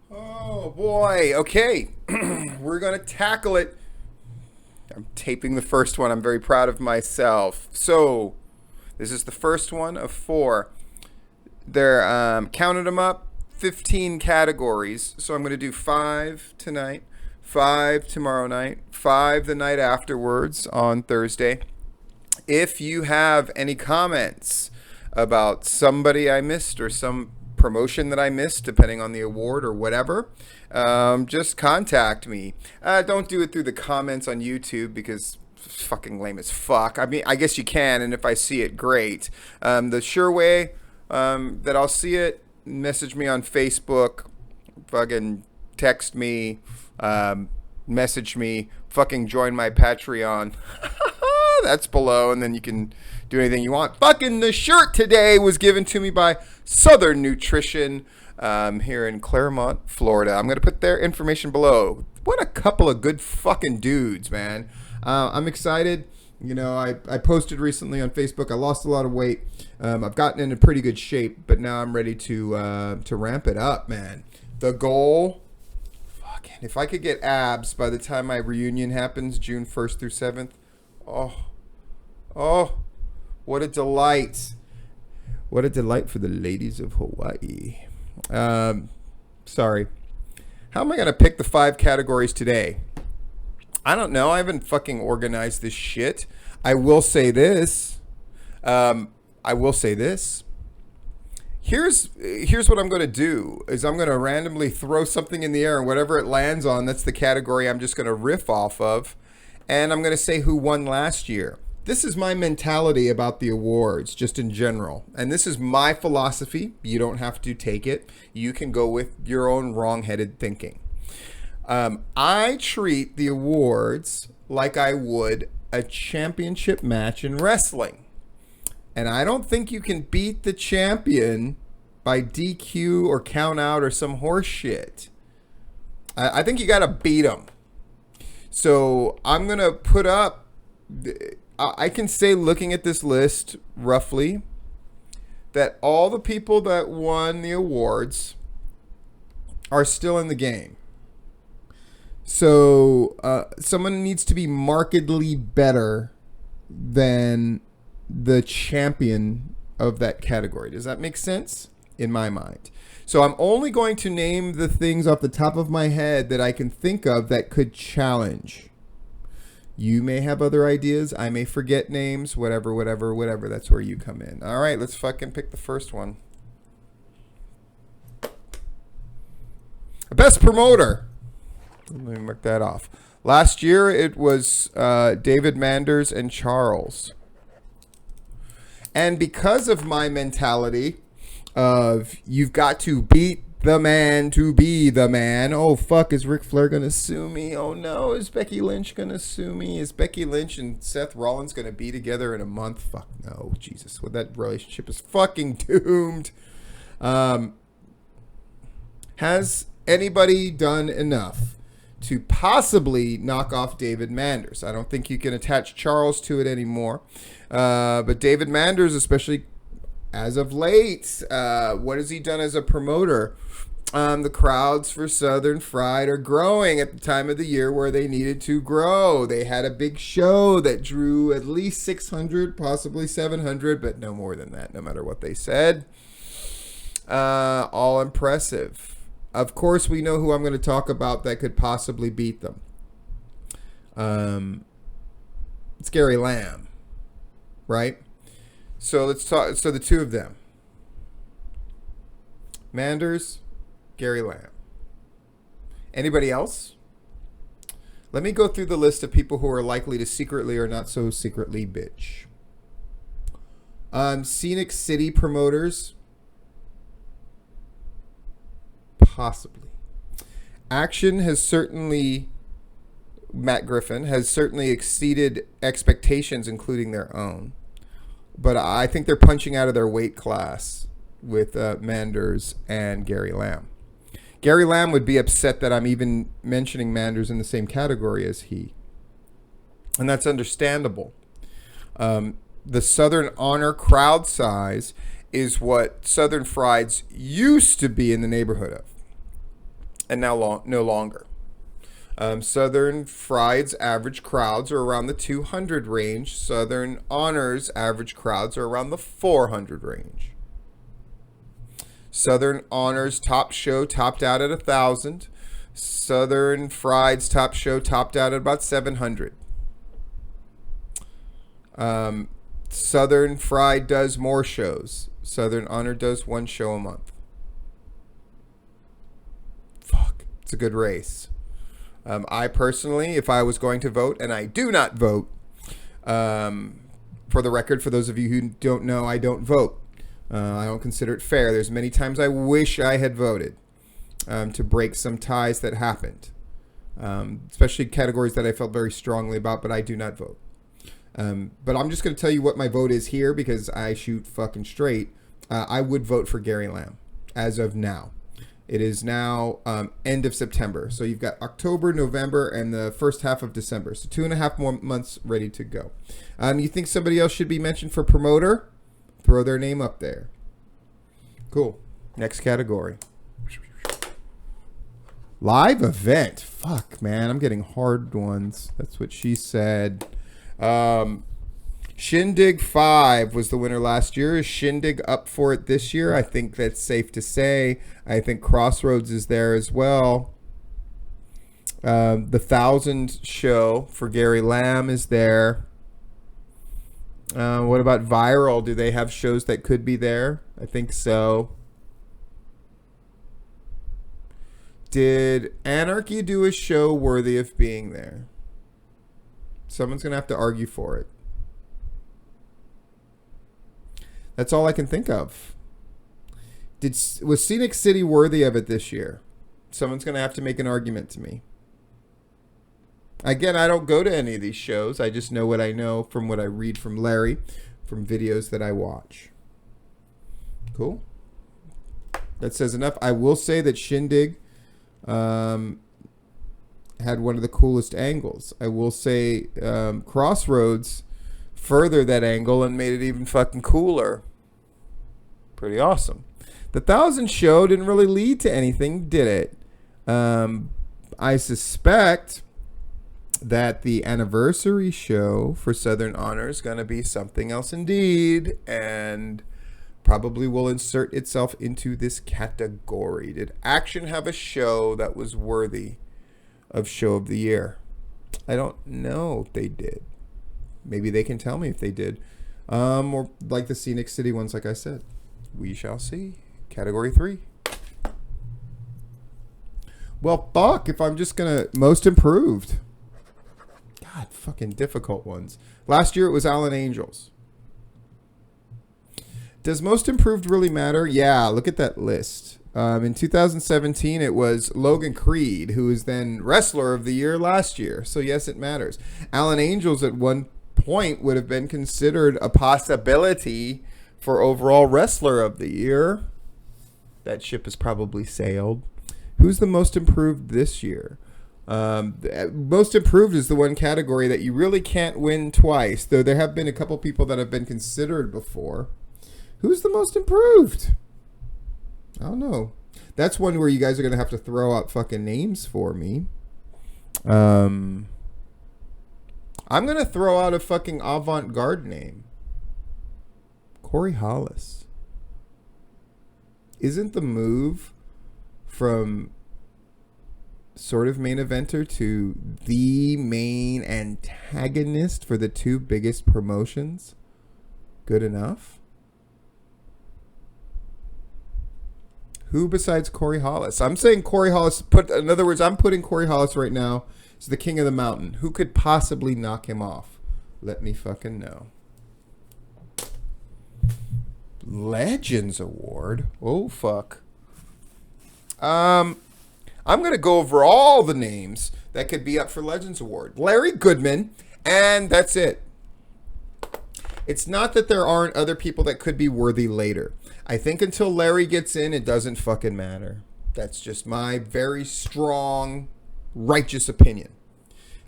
Oh boy. Okay. We're going to tackle it. I'm taping the first one. I'm very proud of myself. So, this is the first one of four. They're counted them up, 15 categories. So I'm going to do 5 tonight, 5 tomorrow night, 5 the night afterwards on Thursday. If you have any comments about somebody I missed or some promotion that I missed, depending on the award or whatever, just contact me. Don't do it through the comments on YouTube because it's fucking lame as fuck. I mean, I guess you can, and if I see it, great. The sure way that I'll see it, message me on Facebook, fucking text me, message me, fucking join my Patreon. That's below, and then you can do anything you want. Fucking the shirt today was given to me by Southern Nutrition here in Claremont, Florida. I'm going to put their information below. What a couple of good fucking dudes, man. I'm excited. You know, I posted recently on Facebook. I lost a lot of weight. I've gotten into pretty good shape, but now I'm ready to ramp it up, man. The goal, fucking, if I could get abs by the time my reunion happens, June 1st through 7th, oh, what a delight. What a delight for the ladies of Hawaii. Sorry. How am I going to pick the 5 categories today? I don't know. I haven't fucking organized this shit. I will say this. Here's what I'm going to do is I'm going to randomly throw something in the air, and whatever it lands on, that's the category I'm just going to riff off of. And I'm going to say who won last year. This is my mentality about the awards, just in general. And this is my philosophy. You don't have to take it. You can go with your own wrong-headed thinking. I treat the awards like I would a championship match in wrestling. And I don't think you can beat the champion by DQ or count out or some horse shit. I think you got to beat them. So I'm going to put up, I can say looking at this list roughly, that all the people that won the awards are still in the game. So someone needs to be markedly better than the champion of that category. Does that make sense? In my mind. So I'm only going to name the things off the top of my head that I can think of that could challenge. You may have other ideas. I may forget names. Whatever. That's where you come in. All right, let's fucking pick the first one. Best promoter. Let me mark that off. Last year it was David Manders and Charles. And because of my mentality of you've got to beat the man to be the man. Oh, fuck, is Ric Flair going to sue me? Oh, no, is Becky Lynch going to sue me? Is Becky Lynch and Seth Rollins going to be together in a month? Fuck no, Jesus. Well, that relationship is fucking doomed. Has anybody done enough to possibly knock off David Manders? I don't think you can attach Charles to it anymore. But David Manders, especially as of late, what has he done as a promoter? The crowds for Southern Fried are growing at the time of the year where they needed to grow. They had a big show that drew at least 600, possibly 700, but no more than that, no matter what they said. All impressive. Of course, we know who I'm going to talk about that could possibly beat them. It's Gary Lamb, right? So let's talk. So the two of them, Manders, Gary Lamb. Anybody else? Let me go through the list of people who are likely to secretly or not so secretly bitch. Scenic City promoters. Possibly. Action has certainly, Matt Griffin has certainly exceeded expectations, including their own. But I think they're punching out of their weight class with Manders and Gary Lamb. Gary Lamb would be upset that I'm even mentioning Manders in the same category as he. And that's understandable. The Southern Honor crowd size is what Southern Frieds used to be in the neighborhood of. and now no longer. Southern Fried's average crowds are around the 200 range. Southern Honors average crowds are around the 400 range. Southern Honors top show topped out at 1,000. Southern Fried's top show topped out at about 700. Southern Fried does more shows. Southern Honor does 1 show a month. Fuck, it's a good race. I personally, if I was going to vote, and I do not vote, for the record, for those of you who don't know, I don't vote. I don't consider it fair. There's many times I wish I had voted to break some ties that happened, especially categories that I felt very strongly about, but I do not vote. But I'm just going to tell you what my vote is here because I shoot fucking straight. I would vote for Gary Lamb as of now. It is now end of September. So you've got October, November, and the first half of December. So 2.5 more months ready to go. You think somebody else should be mentioned for promoter? Throw their name up there. Cool. Next category. Live event. Fuck, man. I'm getting hard ones. That's what she said. Shindig 5 was the winner last year. Is Shindig up for it this year? I think that's safe to say. I think Crossroads is there as well. The 1,000 show for Gary Lamb is there. What about Viral? Do they have shows that could be there? I think so. Did Anarchy do a show worthy of being there? Someone's going to have to argue for it. That's all I can think of. Was Scenic City worthy of it this year? Someone's going to have to make an argument to me. Again, I don't go to any of these shows. I just know what I know from what I read from Larry, from videos that I watch. Cool. That says enough. I will say that Shindig had one of the coolest angles. I will say Crossroads furthered that angle and made it even fucking cooler. Pretty awesome. The 1,000 show didn't really lead to anything, did it? I suspect that the anniversary show for Southern Honor is going to be something else indeed, and probably will insert itself into this category. Did Action have a show that was worthy of show of the year? I don't know if they did. Maybe they can tell me if they did. Or like the Scenic City ones, like I said. We shall see. Category 3. Well, fuck, if I'm just going to... Most improved. God, fucking difficult ones. Last year it was Allen Angels. Does most improved really matter? Yeah, look at that list. In 2017, it was Logan Creed, who was then Wrestler of the Year last year. So, yes, it matters. Allen Angels at one point would have been considered a possibility for overall Wrestler of the Year. That ship has probably sailed. Who's the most improved this year? Most improved is the one category that you really can't win twice, though there have been a couple people that have been considered before. Who's the most improved? I don't know. That's one where you guys are going to have to throw out fucking names for me. I'm going to throw out a fucking avant-garde name. Corey Hollis. Isn't the move from sort of main eventer to the main antagonist for the two biggest promotions good enough? Who besides Corey Hollis? I'm saying Corey Hollis. In other words, I'm putting Corey Hollis right now as the king of the mountain. Who could possibly knock him off? Let me fucking know. Legends Award. Oh fuck. I'm gonna go over all the names that could be up for Legends Award. Larry Goodman, and that's it. It's not that there aren't other people that could be worthy later. I think until Larry gets in, it doesn't fucking matter. That's just my very strong, righteous opinion.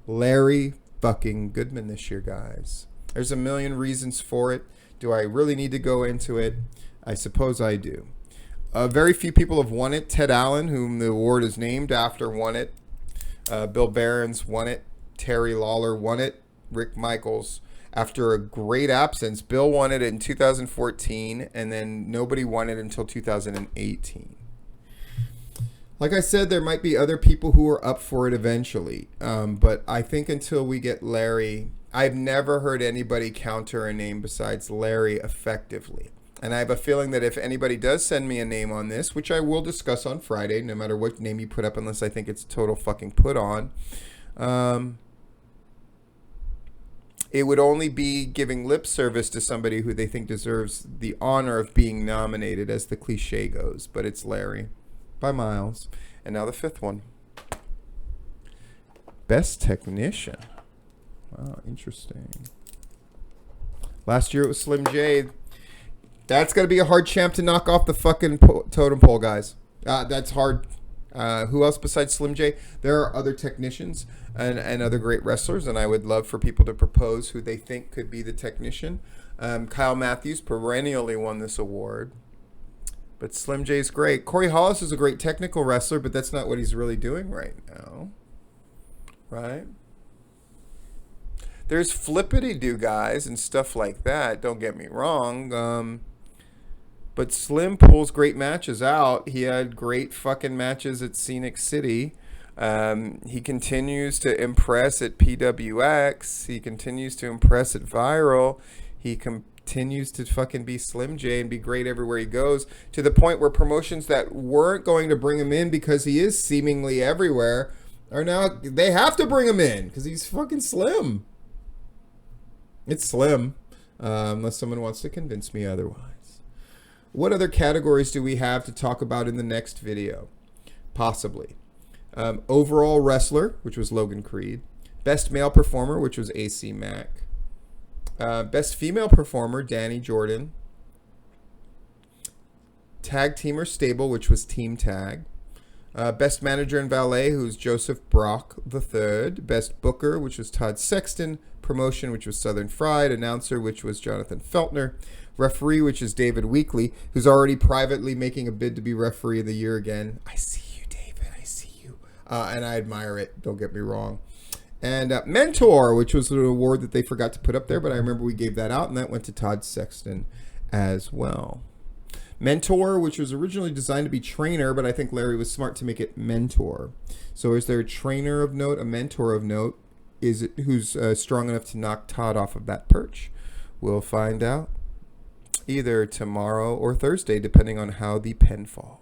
Larry fucking Goodman this year, guys. There's a million reasons for it. Do I really need to go into it? I suppose I do. Very few people have won it. Ted Allen, whom the award is named after, won it. Bill Barons won it. Terry Lawler won it. Rick Michaels, after a great absence. Bill won it in 2014, and then nobody won it until 2018. Like I said, there might be other people who are up for it eventually. But I think until we get Larry, I've never heard anybody counter a name besides Larry effectively. And I have a feeling that if anybody does send me a name on this, which I will discuss on Friday, no matter what name you put up, unless I think it's total fucking put on, it would only be giving lip service to somebody who they think deserves the honor of being nominated, as the cliche goes. But it's Larry by miles. And now the fifth one. Best Technician. Wow, interesting. Last year it was Slim J. That's going to be a hard champ to knock off the fucking totem pole, guys. That's hard. Who else besides Slim J? There are other technicians and other great wrestlers, and I would love for people to propose who they think could be the technician. Kyle Matthews perennially won this award, but Slim J's great. Corey Hollis is a great technical wrestler, but that's not what he's really doing right now, right? There's flippity-do guys and stuff like that, don't get me wrong. But Slim pulls great matches out. He had great fucking matches at Scenic City. He continues to impress at PWX. He continues to impress at Viral. He continues to fucking be Slim J and be great everywhere he goes, to the point where promotions that weren't going to bring him in because he is seemingly everywhere are now, they have to bring him in because he's fucking Slim. It's Slim, unless someone wants to convince me otherwise. What other categories do we have to talk about in the next video? Possibly. Overall Wrestler, which was Logan Creed. Best Male Performer, which was AC Mack. Best Female Performer, Danny Jordan. Tag Teamer Stable, which was Team Tag. Best Manager and Valet, who's Joseph Brock III. Best Booker, which was Todd Sexton. Promotion, which was Southern Fried. Announcer, which was Jonathan Feltner. Referee, which is David Weekley, who's already privately making a bid to be Referee of the Year again. I see you, David. I see you. And I admire it. Don't get me wrong. And Mentor, which was an award that they forgot to put up there, but I remember we gave that out, and that went to Todd Sexton as well. Mentor, which was originally designed to be Trainer, but I think Larry was smart to make it Mentor. So is there a trainer of note, a mentor of note, who's strong enough to knock Todd off of that perch? We'll find out either tomorrow or Thursday, depending on how the pen falls.